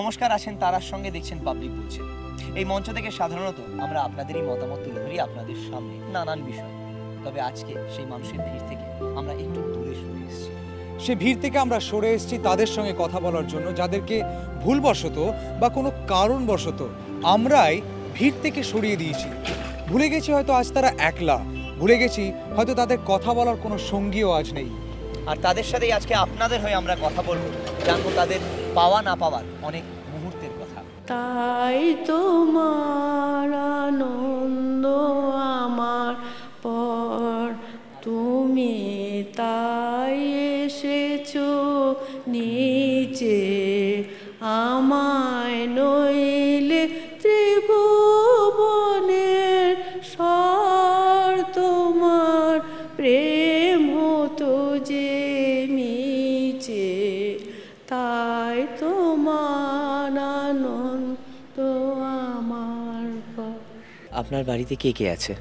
নমস্কার আছেন তারার সঙ্গে, দেখছেন পাবলিক বলছে। এই মঞ্চ থেকে সাধারণত আমরা আপনাদেরই মতামত তুলে ধরি আপনাদের সামনে নানান বিষয়। তবে আজকে সেই মানুষের ভিড় থেকে আমরা একটু দূরে সরে এসেছি। সে ভিড় থেকে আমরা সরে এসেছি তাদের সঙ্গে কথা বলার জন্য, যাদেরকে ভুলবশত বা কোনো কারণবশত আমরাই ভিড় থেকে সরিয়ে দিয়েছি। ভুলে গেছি হয়তো আজ তারা একলা, ভুলে গেছি হয়তো তাদের কথা বলার কোনো সঙ্গীও আজ নেই। আর তাদের সাথেই আজকে আপনাদের হয়ে আমরা কথা বলবো, জানবো তাদের পাওয়া না পাওয়ার অনেক মুহূর্তের কথা। তাই তোমার আনন্দ আমার পর, তুমি তাই এসেছো নিচে আমায়, নইলে ত্রিভুবনের স্বর তোমার প্রেম হতো যে মিছে, তাই তোমার আনন্দ আমার পর। আপনার বাড়িতে কে কে আছে?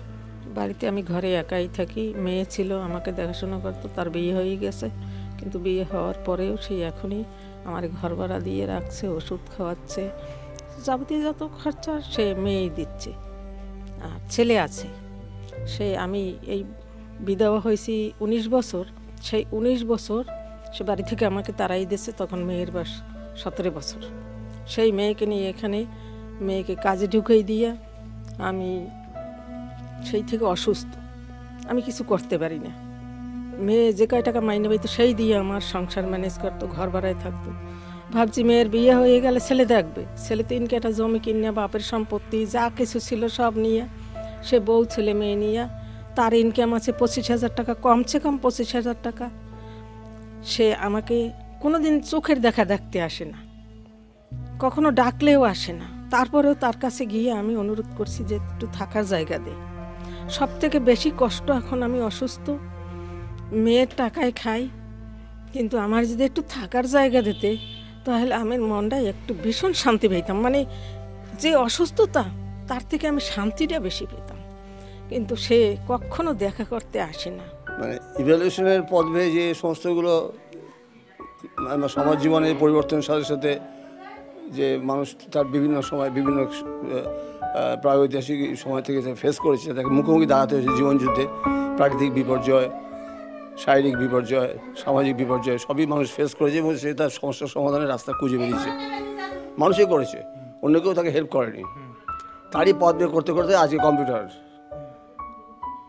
বাড়িতে আমি ঘরে একাই থাকি। মেয়ে ছিল, আমাকে দেখাশোনা করতো, তার বিয়ে হয়ে গেছে। কিন্তু বিয়ে হওয়ার পরেও সেই এখনই আমার ঘর ভাড়া দিয়ে রাখছে, ওষুধ খাওয়াচ্ছে, যাবতীয় যত খরচা সে মেয়েই দিচ্ছে। আর ছেলে আছে, সে আমি এই বিধবা হয়েছি 19 বছর, সেই 19 বছর সে বাড়ি থেকে আমাকে তাড়াই দিয়েছে। তখন মেয়ের বয়স 17 বছর। সেই মেয়েকে নিয়ে এখানে মেয়েকে কাজে ঢুকিয়ে দিয়ে আমি সেই থেকে অসুস্থ, আমি কিছু করতে পারি না। মেয়ে যে কয় টাকা মাইনে পাইতো সেই দিয়ে আমার সংসার ম্যানেজ করতো, ঘর ভাড়ায় থাকতো। ভাবছি মেয়ের বিয়ে হয়ে গেলে ছেলে দেখবে, ছেলে 3 কাঠা জমি কিনে বাপের সম্পত্তি যা কিছু ছিল সব নিয়ে সে বউ ছেলে মেয়ে নিয়ে, তার ইনকাম আছে 25,000 টাকা, কমসে কম 25,000 টাকা। সে আমাকে কোনোদিন চোখের দেখা দেখতে আসে না, কখনো ডাকলেও আসে না। তারপরেও তার কাছে গিয়ে আমি অনুরোধ করছি যে একটু থাকার জায়গা দে। সব থেকে বেশি কষ্ট এখন আমি অসুস্থ, মেয়ের টাকায় খাই, কিন্তু আমার যদি একটু থাকার জায়গা দিতে তাহলে আমার মনটা একটু ভীষণ শান্তি পেতাম। মানে যে অসুস্থতা তার থেকে আমি শান্তিটা বেশি পেতাম, কিন্তু সে কখনো দেখা করতে আসে না। মানে ইভ্যালুয়েশনের পদবে যে সমস্তগুলো সমাজ জীবনের পরিবর্তনের সাথে সাথে যে মানুষ তার বিভিন্ন সময় বিভিন্ন প্রাগৈতিহাসিক সময় থেকে ফেস করেছে, তাকে মুখোমুখি দাঁড়াতে হয়েছে জীবনযুদ্ধে। প্রাকৃতিক বিপর্যয়, শারীরিক বিপর্যয়, সামাজিক বিপর্যয় সবই মানুষ ফেস করেছে এবং সে তার সমস্যার সমাধানের রাস্তা খুঁজে বেরিয়েছে। মানুষই করেছে, অন্য কেউ তাকে হেল্প করেনি। তারই পথ বের করতে করতে আজকে কম্পিউটার,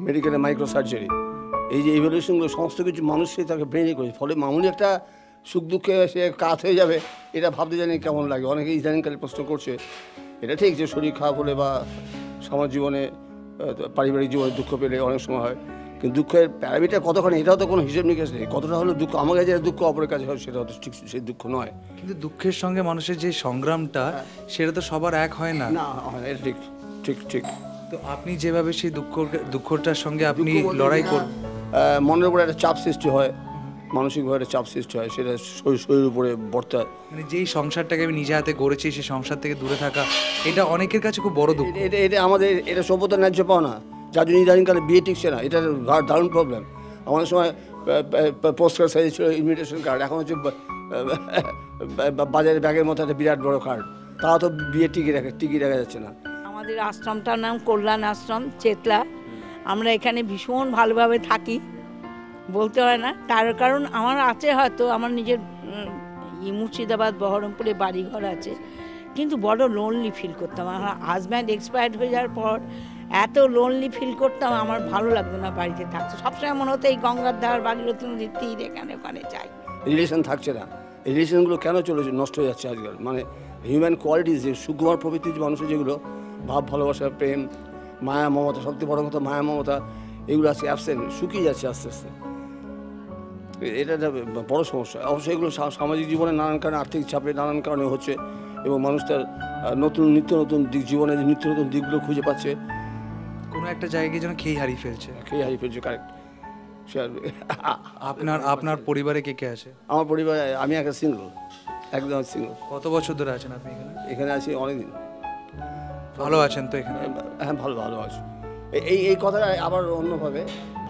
মেডিকেলে মাইক্রো সার্জারি, এই যে ইভলিউশনগুলো সমস্ত কিছু মানুষই তাকে ব্রেনই করেছে। ফলে মামুলি একটা সুখ দুঃখে সে কাত হয়ে যাবে এটা ভাবতে জানি কেমন লাগে। অনেকে ইদানিংকালে প্রশ্ন করছে, এটা ঠিক যে শরীর খারাপ হলে বা সমাজ জীবনে পারিবারিক জীবনে দুঃখ পেলে অনেক সময় হয়, কিন্তু দুঃখের প্যারামিটার কতখানি এটাও তো কোনো হিসেব নিকেশ নেই। কতটা হলো দুঃখ আমার কাছে, দুঃখ অপরের কাছে হয় সেটা তো ঠিক সেই দুঃখ নয়। কিন্তু দুঃখের সঙ্গে মানুষের যে সংগ্রামটা সেটা তো সবার এক হয় না। না হয় না, এটা ঠিক ঠিক ঠিক। তো আপনি যেভাবে সেই দুঃখটার সঙ্গে আপনি লড়াই করেন, মনের উপরে একটা চাপ সৃষ্টি হয়, মানসিকভাবে একটা চাপ সৃষ্টি হয়, সেটা শরীরের উপরে বর্তায়। মানে যেই সংসারটাকে আমি নিজে হাতে গড়েছি সেই সংসার থেকে দূরে থাকা, এটা অনেকের কাছে খুব বড় দুঃখ। এটা আমাদের এটা সভ্যতার ন্যায্য পাওয়া না, যার জন্য ইদানিংকালে বিয়ে টিকছে না। এটা দারুণ প্রবলেম। আমাদের সময় পোস্ট কার্ড সাইজ ছিল, ইনভিটেশন কার্ড, এখন হচ্ছে বাজারে ব্যাগের মতো একটা বিরাট বড় কার্ড। তাও তো বিয়ে টিকিয়ে রাখা যাচ্ছে না। আমাদের আশ্রমটার নাম কল্যাণ আশ্রম, চেতলা। আমরা এখানে ভীষণ ভালোভাবে থাকি, বলতে হয় না। তার কারণ আমার আছে, হয়তো আমার নিজের মুর্শিদাবাদ বহরমপুরে বাড়িঘর আছে, কিন্তু বড় লোনলি ফিল করতাম। আমার হাজব্যান্ড এক্সপায়ার্ড হয়ে যাওয়ার পর এত লোনলি ফিল করতাম, আমার ভালো লাগতো না বাড়িতে থাকতে। সবসময় মনে হতো এই গঙ্গার ধার, ভাগীরথী নদীর তীর, এখানে ওখানে যাই। রিলেশন থাকছে না। এই রিলেশনগুলো কেন চলেছে, নষ্ট হয়ে যাচ্ছে আজকাল। মানে হিউম্যান কোয়ালিটিস, যে সুকুমার প্রভৃতি মানুষের যেগুলো ভাব, ভালোবাসা, প্রেম, মায়া, মমতা, সবথেকে বড় কথা মায়া, মমতা, এগুলো আছে অ্যাবসেন্ট, শুকিয়ে যাচ্ছে আস্তে আস্তে। এটা একটা বড় সমস্যা। অবশ্যই এগুলো সামাজিক জীবনে নানান কারণে, আর্থিক চাপে নানান কারণে হচ্ছে, এবং মানুষ তার নিত্য নতুন দিক, জীবনের নিত্য নতুন দিকগুলো খুঁজে পাচ্ছে। কোনো একটা জায়গায় যেন খেয়ে হারিয়ে ফেলছে। কারেক্ট। আপনার পরিবারে কে কে আছে? আমার পরিবারে আমি একটা সিঙ্গল, একদম সিঙ্গল। কত বছর ধরে আছেন আপনি এখানে? এখানে আছি অনেকদিন। ভালো আছেন তো এখানে? হ্যাঁ, ভালো আছি। এই কথাটা আবার অন্যভাবে,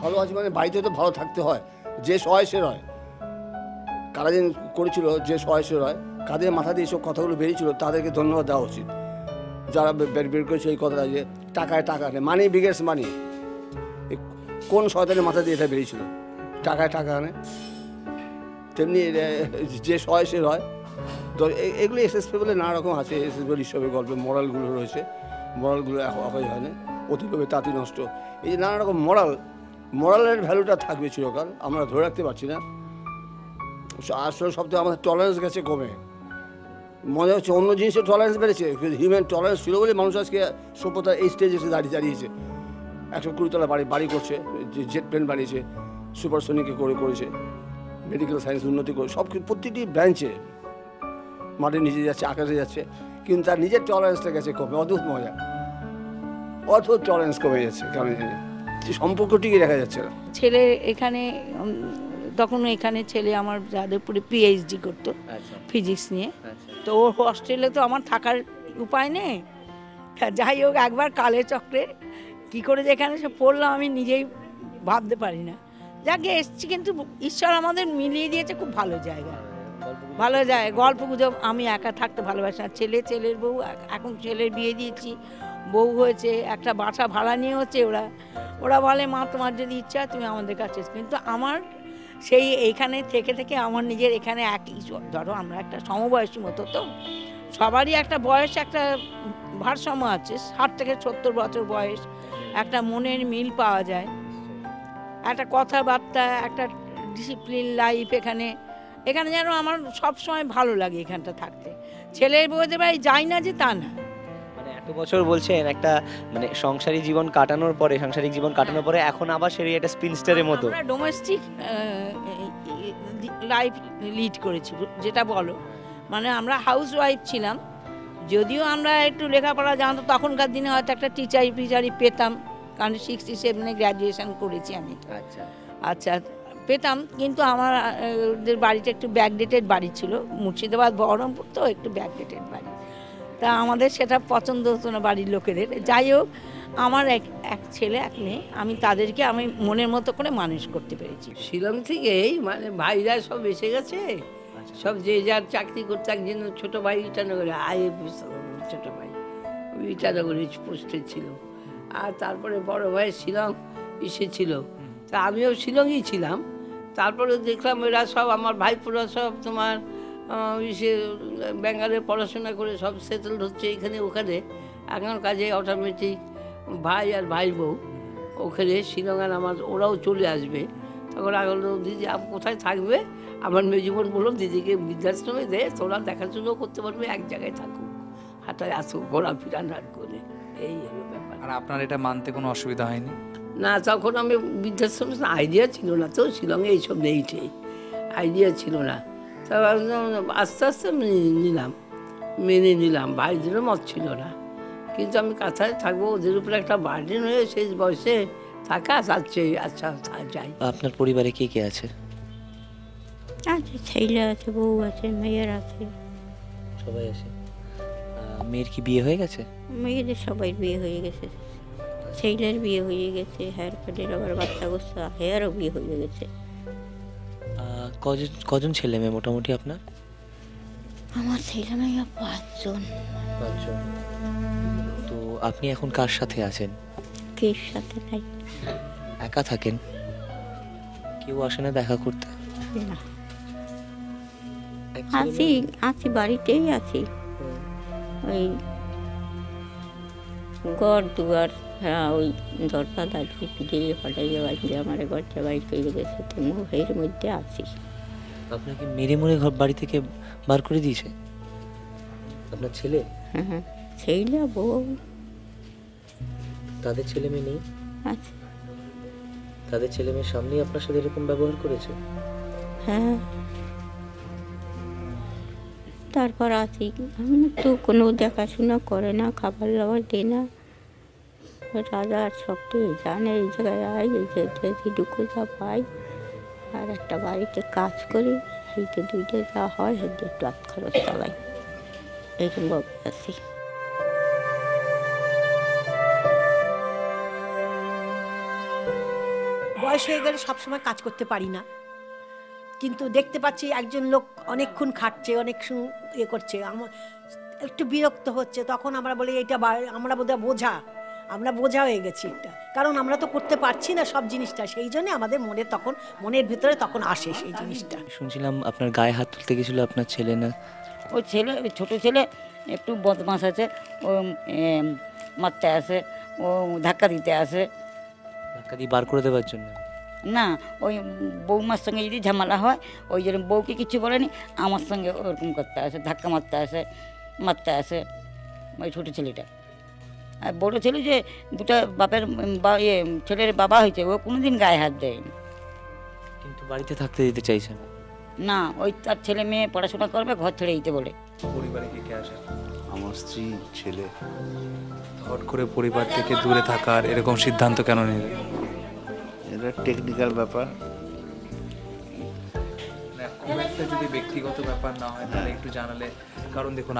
ভালো আছি মানে বাড়িতে তো ভালো থাকতে হয়। যে সহায় সে রয়, কারা দিন করেছিল যে সহায় সে রয়, কাদের মাথা দিয়ে এইসব কথাগুলো বেরিয়েছিল তাদেরকে ধন্যবাদ দেওয়া উচিত। যারা বের করেছে এই কথাটা যে টাকায় টাকা নেই, মানি বিগেটস মানি, কোন শয়তানের মাথা দিয়ে এটা বেরিয়েছিল? টাকায় টাকা আনে, তেমনি যে সয় সে হয়। তো এগুলো এসএসপি নানা রকম আছে, এসএসপি হিসাবে গল্পে মরালগুলো রয়েছে, মরালগুলো অকাই হয় না, অতিভাবে তাঁতি নষ্ট, এই যে নানা রকম মরালের ভ্যালুটা থাকবে চিরকাল, আমরা ধরে রাখতে পারছি না। আসলে সবথেকে আমাদের টলারেন্স গেছে কমে, মনে হচ্ছে অন্য জিনিসের টলারেন্স বেড়েছে, হিউম্যান টলারেন্স ছিল বলে মানুষ আজকে সভ্যতার এই স্টেজে এসে দাঁড়িয়েছে। 120 তলা বাড়ি করছে, জেট প্লেন বানিয়েছে, সুপারসোনিকে করেছে, মেডিকেল সায়েন্স উন্নতি করে, সব প্রতিটি ব্রাঞ্চে মাটির নিচে যাচ্ছে, আকাশে যাচ্ছে, কিন্তু তার নিজের টলারেন্সটা গেছে কমে। অদ্ভুত মজা, অদ্ভুত টলারেন্স কমে যাচ্ছে, কারণ সম্পর্ক টিকে দেখা যাচ্ছে না। ছেলে এখানে তখন এখানে ছেলে আমার যাদবপুরে পিএইচডি করতো ফিজিক্স নিয়ে। তো ওর হস্টেলে তো আমার থাকার উপায় নেই। যাই হোক, একবার কালে চক্রে কী করে যে এখানে সে পড়লাম আমি নিজেই ভাবতে পারি না। যাকে এসছি, কিন্তু ঈশ্বর আমাদের মিলিয়ে দিয়েছে খুব ভালো জায়গা, ভালো যায়। গল্প গুজব, আমি একা থাকতে ভালোবাসি না। ছেলের বউ, এখন ছেলের বিয়ে দিয়েছি, বউ হয়েছে, একটা বাসা ভাড়া নিয়ে হচ্ছে। ওরা বলে মা তোমার যদি ইচ্ছা তুমি আমাদের কাছে, কিন্তু আমার সেই এইখানে থেকে আমার নিজের এখানে একই, ধরো আমরা একটা সমবয়সী মতো, তো সবারই একটা বয়স, একটা ভারসাম্য আছে, 60 থেকে 70 বছর বয়স, একটা মনের মিল পাওয়া যায়, একটা কথাবার্তা, একটা ডিসিপ্লিন লাইফ এখানে যেন আমার সবসময় ভালো লাগে এখানটা থাকতে। ছেলের বউদের বাড়ি যাই না যে তা না। মানে এত বছর বলছেন একটা মানে সাংসারিক জীবন কাটানোর পরে এখন আবার সেই একটা স্পিনস্টারের মতো আমরা ডোমেস্টিক লাইফ লিড করেছি, যেটা বলো, মানে আমরা হাউস ওয়াইফ ছিলাম। যদিও আমরা একটু লেখাপড়া জানতো, তখনকার দিনে হয়তো একটা টিচারি পেতাম, কারণ 67-এ গ্র্যাজুয়েশন করেছি আমি। আচ্ছা, পেতাম, কিন্তু আমাদের বাড়িটা একটু ব্যাকডেটেড বাড়ি ছিল, মুর্শিদাবাদ বহরমপুর, তো একটু ব্যাকডেটেড বাড়ি, তা আমাদের সেটা পছন্দ হতো না বাড়ির লোকেদের। যাই হোক, আমার এক ছেলে এক মেয়ে, তাদেরকে আমি মনের মতো করে মানুষ করতে পেরেছি। শিলং থেকেই মানে ভাইরা সব এসে গেছে, সব যে যার চাকরি করতে। একজন ছোটো ভাই ইটানগরে ছোটো ভাই ইটানগরে পোস্টে ছিল, আর তারপরে বড় ভাই শিলং এসেছিল, তা আমিও শিলংই ছিলাম। তারপরে দেখলাম এরা সব আমার ভাইপুরা সব তোমার বেঙ্গালে পড়াশোনা করে সব সেটেলড হচ্ছে এখানে ওখানে, এখন কাজে অটোমেটিক ভাই আর ভাই বউ ওখানে শিলং, আর ওরাও চলে আসবে। তখন বললো দিদি কোথায় থাকবে? আমার মেজুবন বললো দিদিকে বৃদ্ধাশ্রমে দে, তোরা দেখাশুনো করতে পারবে, এক জায়গায় থাকুক, হাঁটায় আসুক, ঘোরাফেরা না করে, এই হলো ব্যাপার। আর আপনার এটা মানতে কোনো অসুবিধা হয়নি? না, তখন আমি বৃদ্ধাশ্রমে আইডিয়া ছিল না, তো শিলংয়ে এইসব নেই, আইডিয়া ছিল না। তা আস্তে আস্তে মেনে নিলাম, ভাইদেরও মত ছিল না, কিন্তু আমি কাছায় থাকবো, ওদের উপরে একটা বার্ডেন হয়ে শেষ বয়সে থাকা যাচ্ছে। আচ্ছা যাই। আপনার পরিবারে কে কে আছে? আছে, ছেলে আছে, বউ আছে, মেয়ের আছে, সবাই আছে। মেয়ের কি বিয়ে হয়ে গেছে? মেয়েদের সবাই বিয়ে হয়ে গেছে, ছেলের বিয়ে হয়ে গেছে, হেয়ার কাটের আবার বাচ্চা গোচ্ছা, হেয়ারও বিয়ে হয়ে গেছে। কজন ছেলে মেয়ে মোটামুটি আপনার? আমার ছেলে মেয়ে 5 জন। তো আপনি এখন কার সাথে আছেন? কের সাথে নাই, একা থাকেন? কেউ আসে না দেখা করতে? না, আছি বাড়িতেই আছি, ওই ঘর দুয়ার, হ্যাঁ ওই দরজা দাঁড়িয়ে দিয়ে হটাইয়ে বাড়িয়ে আমার ঘরটা বাড়ি তৈরি গেছে, তো এর মধ্যে আছি। আপনাকে মেরে মরে ঘর বাড়ি থেকে বার করে দিয়েছে আপনার ছেলে? হ্যাঁ, ছেলে বউ। তাদের ছেলে মেয়ে নেই? আচ্ছা, তাদের ছেলে মেয়ের সামনেই আপনার সাথে এরকম ব্যবহার করেছে? হ্যাঁ। তারপর আছি, আমি তো কোনো দেখাশোনা করে না, খাবার দাবার দেয় না, রাজা সবটি জানে, এই জায়গায় আয়, এই যেটুকু যা পাই, আর একটা বাড়িতে কাজ করি, সেইটা 2টা যা হয় সেটা একটু হাত খরচ চালাই, এইরকমভাবে আছি। বয়স হয়ে গেলে সবসময় কাজ করতে পারি না, কিন্তু দেখতে পাচ্ছি একজন লোক অনেকক্ষণ খাটছে, অনেক ইয়ে করছে, আমার একটু বিরক্ত হচ্ছে। তখন আমরা বলি এটা আমরা বোধহয় আমরা বোঝা হয়ে গেছি এটা, কারণ আমরা তো করতে পারছি না সব জিনিসটা, সেই জন্য আমাদের মনের ভিতরে তখন আসে সেই জিনিসটা। শুনছিলাম আপনার গায়ে হাত তুলতে গেছিল আপনার ছেলে, না? ওই ছেলে, ছোট ছেলে একটু বদমাস আছে, ও মারতে আসে, ও ধাক্কা দিতে আসে। ধাক্কা দিয়ে বার করে দেওয়ার জন্য? না, ওই বৌমার সঙ্গে যদি ঝামেলা হয় ওই জন্য বউকে কিছু বলেনি, আমার সঙ্গে ওরকম করতে আসে, ধাক্কা মারতে আসে ওই ছোটো ছেলেটা। আর বড়ো ছেলে যে দুটা বাপের ছেলের বাবা হয়েছে, ও কোনোদিন গায়ে হাত দেয়নি। কিন্তু বাড়িতে থাকতে দিতে চাইছে না? না, ওই তার ছেলে মেয়ে পড়াশোনা করবে, ঘর ছেড়ে দিতে বলে। পরিবারে কে কে আসে? আমার স্ত্রী, ছেলে। হট করে পরিবার থেকে দূরে থাকার এরকম সিদ্ধান্ত কেন নিলে? এটা টেকনিক্যাল ব্যাপার। খুব একটা যদি ব্যক্তিগত ব্যাপার না হয় তাহলে একটু জানালে, কারণ দেখুন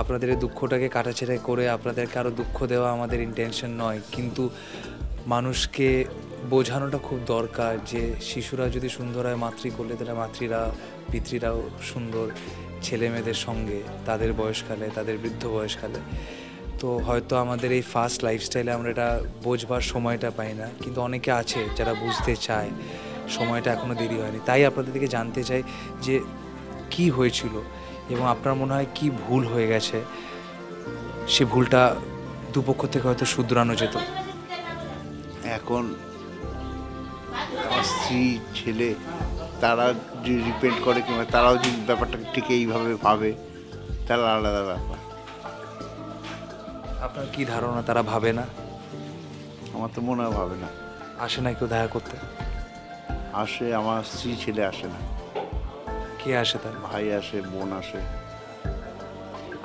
আপনাদের এই দুঃখটাকে কাটাছেড়া করে আপনাদেরকে আরও দুঃখ দেওয়া আমাদের ইন্টেনশন নয়, কিন্তু মানুষকে বোঝানোটা খুব দরকার যে শিশুরা যদি সুন্দর হয় মাতৃ করলে, তাহলে পিতৃরাও সুন্দর ছেলে মেয়েদের সঙ্গে তাদের বয়সকালে, তাদের বৃদ্ধ বয়সকালে। তো হয়তো আমাদের এই ফাস্ট লাইফস্টাইলে আমরা এটা বোঝবার সময়টা পাই না, কিন্তু অনেকে আছে যারা বুঝতে চায়, সময়টা এখনও দেরি হয়নি। তাই আপনাদের থেকে জানতে চাই যে কি হয়েছিল এবং আপনার মনে হয় কি ভুল হয়ে গেছে, সে ভুলটা দুপক্ষ থেকে হয়তো শুধরানো যেত। এখন আমার স্ত্রী, ছেলে তারা যদি রিপেন্ট করে কিংবা তারাও যদি ব্যাপারটাকে ঠিক এইভাবে ভাবে, তারা আলাদা ব্যাপার। আপনার কি ধারণা তারা ভাবে না? আমার তো মনে হয় ভাবে না। আসে না কেউ দেখা করতে? আসে, আমার স্ত্রী, ছেলে আসে না। কে আসে? তার ভাই আসে, বোন আসে।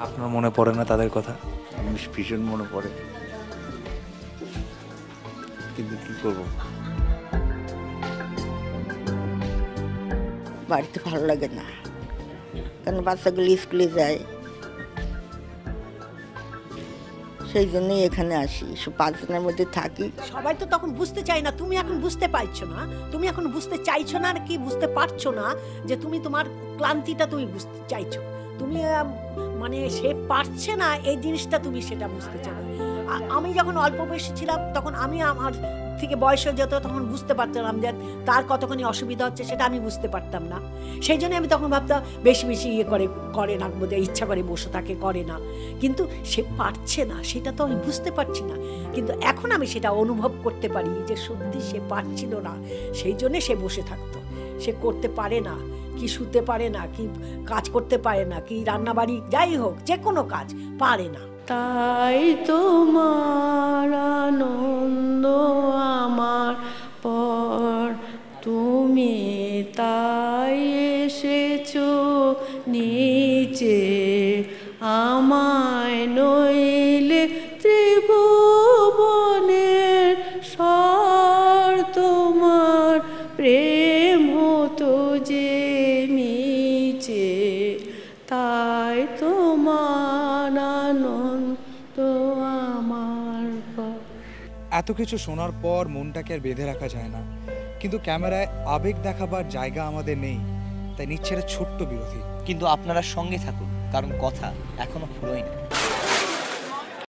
আপনার মনে পড়ে না তাদের কথা? ভীষণ মনে পড়ে, কিন্তু কি করবো। বাড়িতে ভালো লাগে না, কারণ বাচ্চাগুলো স্কুলে যায়, সেই জন্যই এখানে আসি, 5 দিনের মধ্যে থাকি। সবাই তো তখন বুঝতে চায় না, তুমি এখন বুঝতে পারছো না, তুমি এখন বুঝতে চাইছো না, আর কি বুঝতে পারছো না যে তুমি তোমার ক্লান্তিটা তুমি বুঝতে চাইছো, তুমি মানে সে পারছে না এই জিনিসটা, তুমি সেটা বুঝতে চাও। আমি যখন অল্প বয়সী ছিলাম তখন আমি আমার থেকে বয়স হয়ে যেত, তখন বুঝতে পারতাম যে তার কতখানি অসুবিধা হচ্ছে, সেটা আমি বুঝতে পারতাম না। সেই জন্য আমি তখন ভাবতাম বেশি ইয়ে করে না, বোধহয় ইচ্ছা করে বসে থাকে, করে না, কিন্তু সে পারছে না, সেটা তো আমি বুঝতে পারছি না। কিন্তু এখন আমি সেটা অনুভব করতে পারি যে সত্যি সে পারছিল না, সেই জন্য সে বসে থাকতো। সে করতে পারে না, কি শুতে পারে না, কি কাজ করতে পারে না, কি রান্নাবাড়ি যাই হোক যে কোনো কাজ পারে না। তাই তোমার আনন্দ আমার পর, তুমি তাই এসেছো নিচে, আমায় নইলে ত্রিভুবনের স্বর, তোমার প্রেম হতো যে মিছে, তাই তোমার আনন্দ আমার পর। এত কিছু শোনার পর মনটাকে আর বেঁধে রাখা যায় না, কিন্তু ক্যামেরায় আবেগ দেখাবার জায়গা আমাদের নেই, তাই নিচ্ছে একটা ছোট্ট বিরতি। কিন্তু আপনারা সঙ্গে থাকুন, কারণ কথা এখনো ফুরোয়নি।